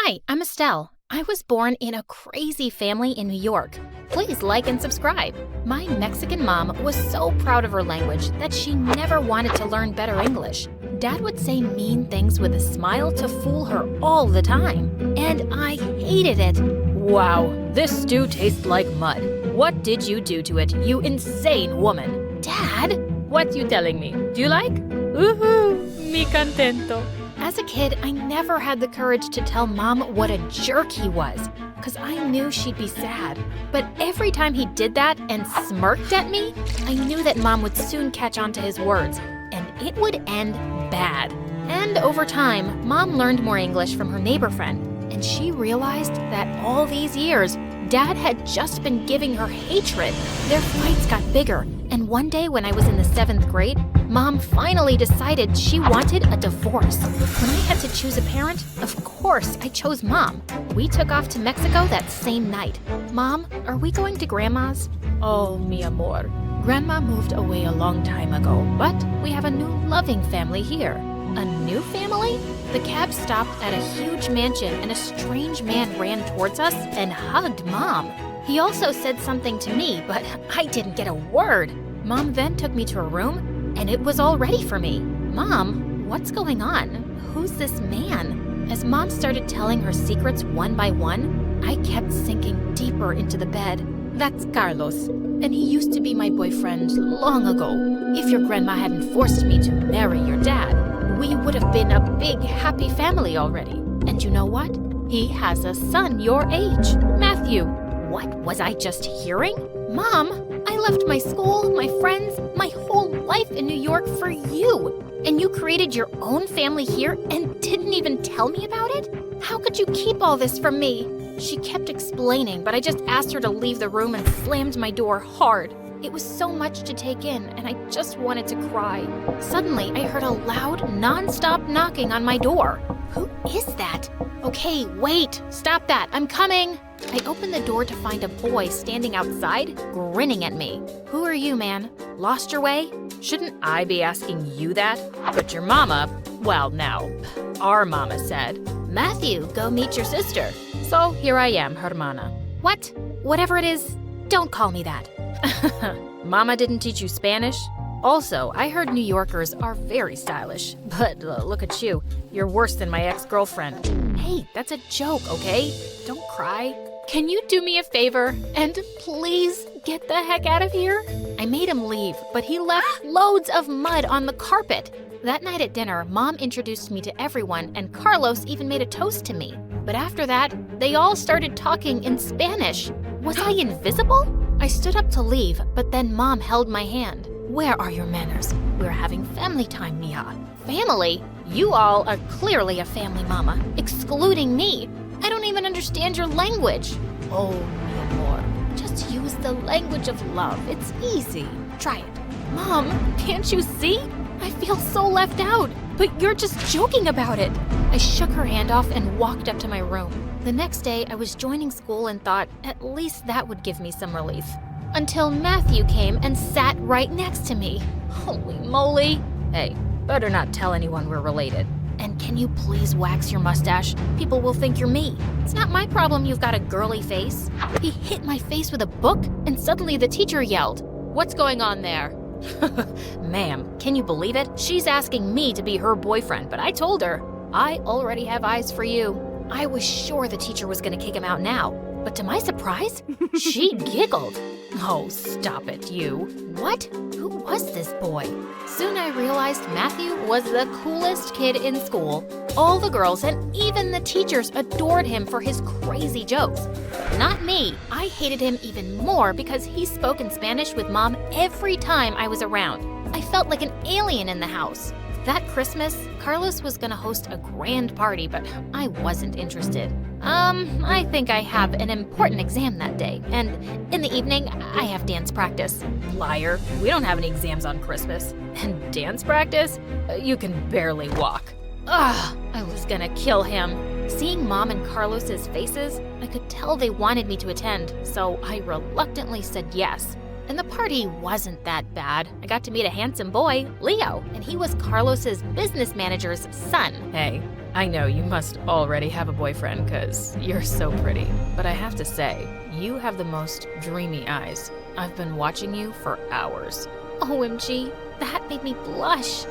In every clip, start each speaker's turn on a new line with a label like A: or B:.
A: Hi, I'm Estelle. I was born in a crazy family in New York. Please like and subscribe. My Mexican mom was so proud of her language that she never wanted to learn better English. Dad would say mean things with a smile to fool her all the time, and I hated it. Wow, this stew tastes like mud. What did you do to it, you insane woman? Dad? What you telling me? Do you like? Woohoo, mi contento. As a kid, I never had the courage to tell Mom what a jerk he was, because I knew she'd be sad. But every time he did that and smirked at me, I knew that Mom would soon catch on to his words, and it would end bad. And over time, Mom learned more English from her neighbor friend, and she realized that all these years, Dad had just been giving her hatred. Their fights got bigger, and one day when I was in the 7th grade, Mom finally decided she wanted a divorce. When I had to choose a parent, of course I chose Mom. We took off to Mexico that same night. Mom, are we going to Grandma's? Oh, mi amor. Grandma moved away a long time ago, but we have a new loving family here. A new family? The cab stopped at a huge mansion and a strange man ran towards us and hugged Mom. He also said something to me, but I didn't get a word. Mom then took me to a room, and it was all ready for me. Mom, what's going on? Who's this man? As Mom started telling her secrets one by one, I kept sinking deeper into the bed. That's Carlos, and he used to be my boyfriend long ago. If your grandma hadn't forced me to marry your dad, we would have been a big, happy family already. And you know what? He has a son your age, Matthew. What was I just hearing? Mom, I left my school, my friends, my whole life in New York for you. And you created your own family here and didn't even tell me about it? How could you keep all this from me? She kept explaining, but I just asked her to leave the room and slammed my door hard. It was so much to take in, and I just wanted to cry. Suddenly, I heard a loud, non-stop knocking on my door. Who is that? Okay, wait, stop that, I'm coming. I opened the door to find a boy standing outside, grinning at me. Who are you, man? Lost your way? Shouldn't I be asking you that? But your mama, well, now, our mama said, Matthew, go meet your sister. So here I am, hermana. What? Whatever it is, don't call me that. Mama didn't teach you Spanish? Also, I heard New Yorkers are very stylish, but look at you. You're worse than my ex-girlfriend. Hey, that's a joke, okay? Don't cry. Can you do me a favor and please get the heck out of here? I made him leave, but he left loads of mud on the carpet. That night at dinner, Mom introduced me to everyone, and Carlos even made a toast to me. But after that, they all started talking in Spanish. Was I invisible? I stood up to leave, but then Mom held my hand. Where are your manners? We're having family time, Mia. Family? You all are clearly a family, Mama, excluding me. I don't even understand your language. Oh, mi amor, just use the language of love. It's easy. Try it. Mom, can't you see? I feel so left out, but you're just joking about it. I shook her hand off and walked up to my room. The next day, I was joining school and thought at least that would give me some relief. Until Matthew came and sat right next to me. Holy moly. Hey, better not tell anyone we're related. And can you please wax your mustache? People will think you're me. It's not my problem you've got a girly face. He hit my face with a book, and suddenly the teacher yelled, What's going on there? Ma'am, can you believe it? She's asking me to be her boyfriend, but I told her, I already have eyes for you. I was sure the teacher was gonna kick him out now, but to my surprise, she giggled. Oh, stop it, you. What? Who was this boy? Soon I realized Matthew was the coolest kid in school. All the girls and even the teachers adored him for his crazy jokes. But not me. I hated him even more because he spoke in Spanish with Mom every time I was around. I felt like an alien in the house. That Christmas, Carlos was gonna host a grand party, but I wasn't interested. I think I have an important exam that day, and in the evening, I have dance practice. Liar, we don't have any exams on Christmas. And dance practice? You can barely walk. Ugh, I was gonna kill him. Seeing Mom and Carlos's faces, I could tell they wanted me to attend, so I reluctantly said yes. And the party wasn't that bad. I got to meet a handsome boy, Leo, and he was Carlos's business manager's son. Hey, I know you must already have a boyfriend because you're so pretty, but I have to say, you have the most dreamy eyes. I've been watching you for hours. OMG, that made me blush.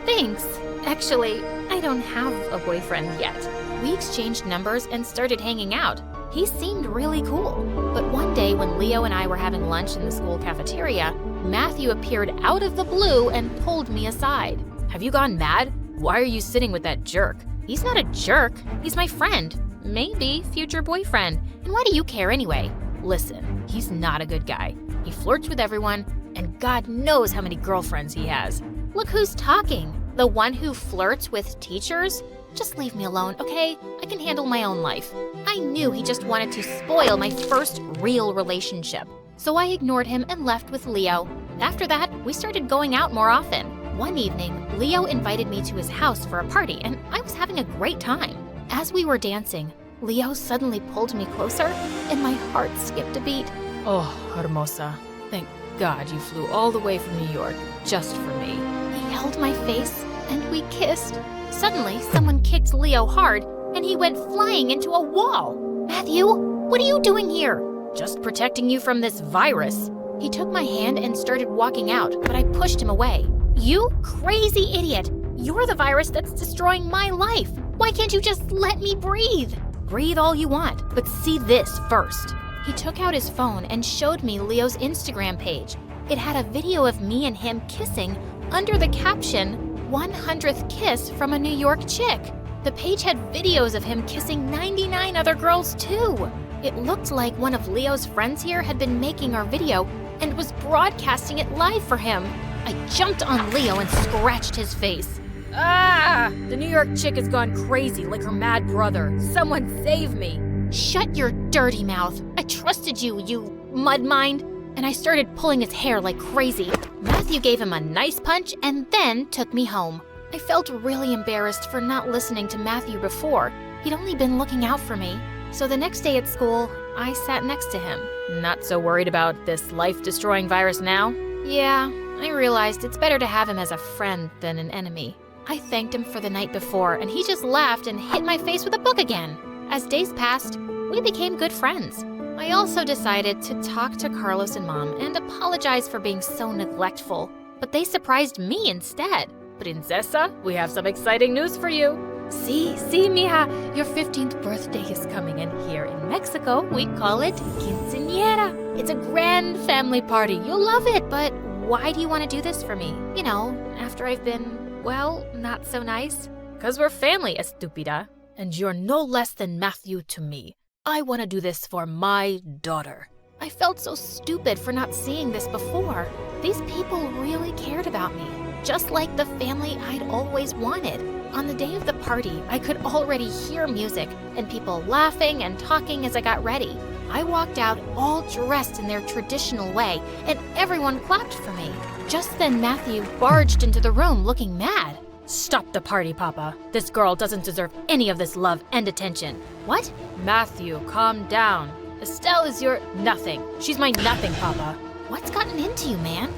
A: Thanks. Actually, I don't have a boyfriend yet. We exchanged numbers and started hanging out. He seemed really cool. But one day when Leo and I were having lunch in the school cafeteria, Matthew appeared out of the blue and pulled me aside. Have you gone mad? Why are you sitting with that jerk? He's not a jerk. He's my friend. Maybe future boyfriend. And why do you care anyway? Listen, he's not a good guy. He flirts with everyone, and God knows how many girlfriends he has. Look who's talking. The one who flirts with teachers? Just leave me alone, okay? I can handle my own life. I knew he just wanted to spoil my first real relationship. So I ignored him and left with Leo. After that, we started going out more often. One evening, Leo invited me to his house for a party, and I was having a great time. As we were dancing, Leo suddenly pulled me closer, and my heart skipped a beat. Oh, Hermosa, thank God you flew all the way from New York just for me. He held my face, and we kissed. Suddenly, someone kicked Leo hard, and he went flying into a wall. Matthew, what are you doing here? Just protecting you from this virus. He took my hand and started walking out, but I pushed him away. You crazy idiot! You're the virus that's destroying my life. Why can't you just let me breathe? Breathe all you want, but see this first. He took out his phone and showed me Leo's Instagram page. It had a video of me and him kissing under the caption, 100th kiss from a New York chick. The page had videos of him kissing 99 other girls too. It looked like one of Leo's friends here had been making our video and was broadcasting it live for him. I jumped on Leo and scratched his face. Ah! The New York chick has gone crazy like her mad brother. Someone save me. Shut your dirty mouth. I trusted you, you mud mind. And I started pulling his hair like crazy. Matthew gave him a nice punch and then took me home. I felt really embarrassed for not listening to Matthew before. He'd only been looking out for me. So the next day at school, I sat next to him. Not so worried about this life-destroying virus now? Yeah, I realized it's better to have him as a friend than an enemy. I thanked him for the night before, and he just laughed and hit my face with a book again. As days passed, we became good friends. I also decided to talk to Carlos and Mom and apologize for being so neglectful, but they surprised me instead. Princesa, we have some exciting news for you. See, mija, your 15th birthday is coming, and here in Mexico, we call it quinceañera. It's a grand family party. You'll love it, but why do you want to do this for me? You know, after I've been, well, not so nice. 'Cause we're family, estúpida. And you're no less than Matthew to me. I want to do this for my daughter. I felt so stupid for not seeing this before. These people really cared about me, just like the family I'd always wanted. On the day of the party, I could already hear music and people laughing and talking as I got ready. I walked out all dressed in their traditional way, and everyone clapped for me. Just then Matthew barged into the room looking mad. Stop the party, Papa. This girl doesn't deserve any of this love and attention. What? Matthew, calm down. Estelle is your nothing. She's my nothing, Papa. What's gotten into you, man?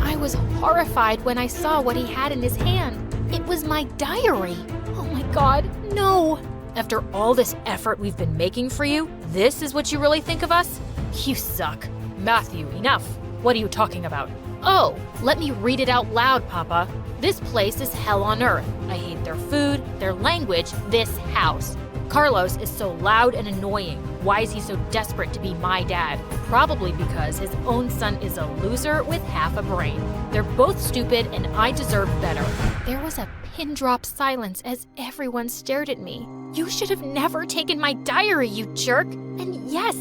A: I was horrified when I saw what he had in his hand. It was my diary. Oh my God, no. After all this effort we've been making for you, this is what you really think of us? You suck. Matthew, enough. What are you talking about? Oh, let me read it out loud, Papa. This place is hell on earth. I hate their food, their language, this house. Carlos is so loud and annoying. Why is he so desperate to be my dad? Probably because his own son is a loser with half a brain. They're both stupid and I deserve better. There was a pin-drop silence as everyone stared at me. You should have never taken my diary, you jerk. And yes,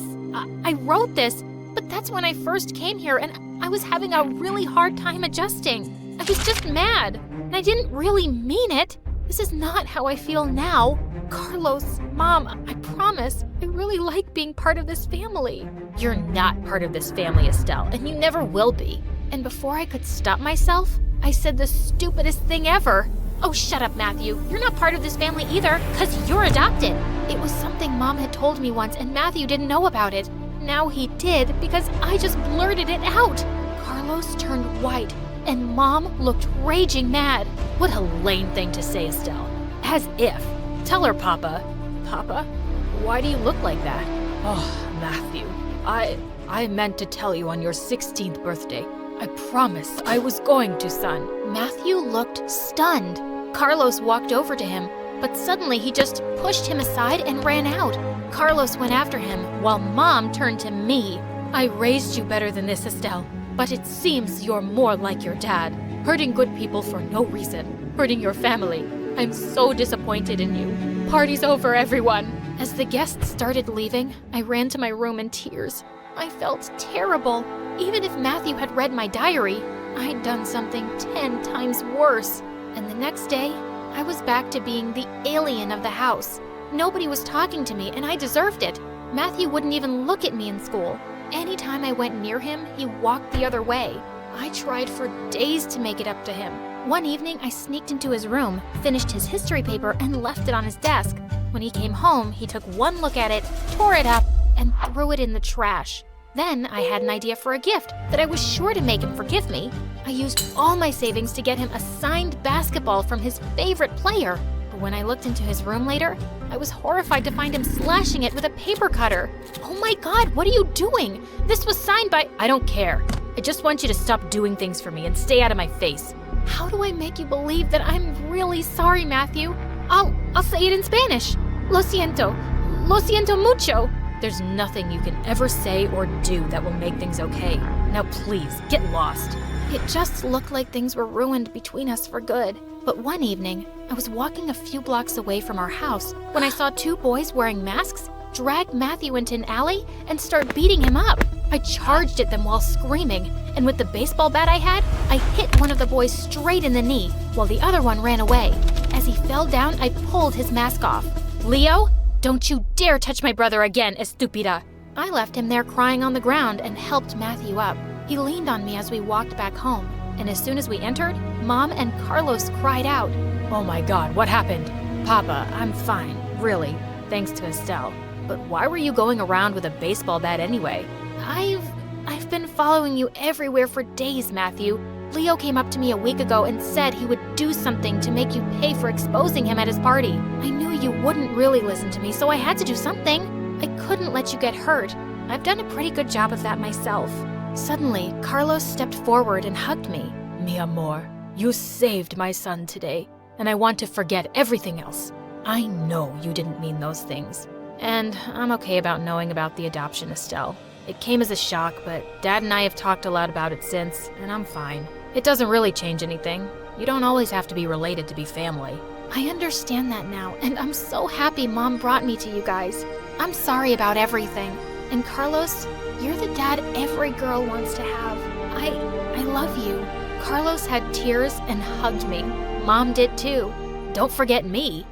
A: I wrote this, but that's when I first came here and I was having a really hard time adjusting. I was just mad, and I didn't really mean it. This is not how I feel now. Carlos, Mom, I promise, I really like being part of this family. You're not part of this family, Estelle, and you never will be. And before I could stop myself, I said the stupidest thing ever. Oh, shut up, Matthew. You're not part of this family either, 'cause you're adopted. It was something Mom had told me once, and Matthew didn't know about it. Now he did, because I just blurted it out. Carlos turned white, and Mom looked raging mad. What a lame thing to say, Estelle. As if. Tell her, Papa. Papa? Why do you look like that? Oh, Matthew, I meant to tell you on your 16th birthday. I promise I was going to, son. Matthew looked stunned. Carlos walked over to him, but suddenly he just pushed him aside and ran out. Carlos went after him, while Mom turned to me. I raised you better than this, Estelle, but it seems you're more like your dad, hurting good people for no reason, hurting your family. I'm so disappointed in you. Party's over, everyone. As the guests started leaving, I ran to my room in tears. I felt terrible. Even if Matthew had read my diary, I'd done something 10 times worse. And the next day, I was back to being the alien of the house. Nobody was talking to me, and I deserved it. Matthew wouldn't even look at me in school. Anytime I went near him, he walked the other way. I tried for days to make it up to him. One evening, I sneaked into his room, finished his history paper, and left it on his desk. When he came home, he took one look at it, tore it up, and threw it in the trash. Then I had an idea for a gift that I was sure to make him forgive me. I used all my savings to get him a signed basketball from his favorite player. But when I looked into his room later, I was horrified to find him slashing it with a paper cutter. Oh my God, what are you doing? This was signed by— I don't care. I just want you to stop doing things for me and stay out of my face. How do I make you believe that I'm really sorry, Matthew? I'll say it in Spanish. Lo siento. Lo siento mucho. There's nothing you can ever say or do that will make things okay. Now please, get lost. It just looked like things were ruined between us for good. But one evening, I was walking a few blocks away from our house when I saw two boys wearing masks drag Matthew into an alley and start beating him up. I charged at them while screaming, and with the baseball bat I had, I hit one of the boys straight in the knee, while the other one ran away. As he fell down, I pulled his mask off. Leo, don't you dare touch my brother again, estúpida. I left him there crying on the ground and helped Matthew up. He leaned on me as we walked back home, and as soon as we entered, Mom and Carlos cried out. Oh my God, what happened? Papa, I'm fine, really, thanks to Estelle. But why were you going around with a baseball bat anyway? I've been following you everywhere for days, Matthew. Leo came up to me a week ago and said he would do something to make you pay for exposing him at his party. I knew you wouldn't really listen to me, so I had to do something. I couldn't let you get hurt. I've done a pretty good job of that myself. Suddenly, Carlos stepped forward and hugged me. Mi amor, you saved my son today, and I want to forget everything else. I know you didn't mean those things. And I'm okay about knowing about the adoption, Estelle. It came as a shock, but Dad and I have talked a lot about it since, and I'm fine. It doesn't really change anything. You don't always have to be related to be family. I understand that now, and I'm so happy Mom brought me to you guys. I'm sorry about everything. And Carlos, you're the dad every girl wants to have. I love you. Carlos had tears and hugged me. Mom did too. Don't forget me.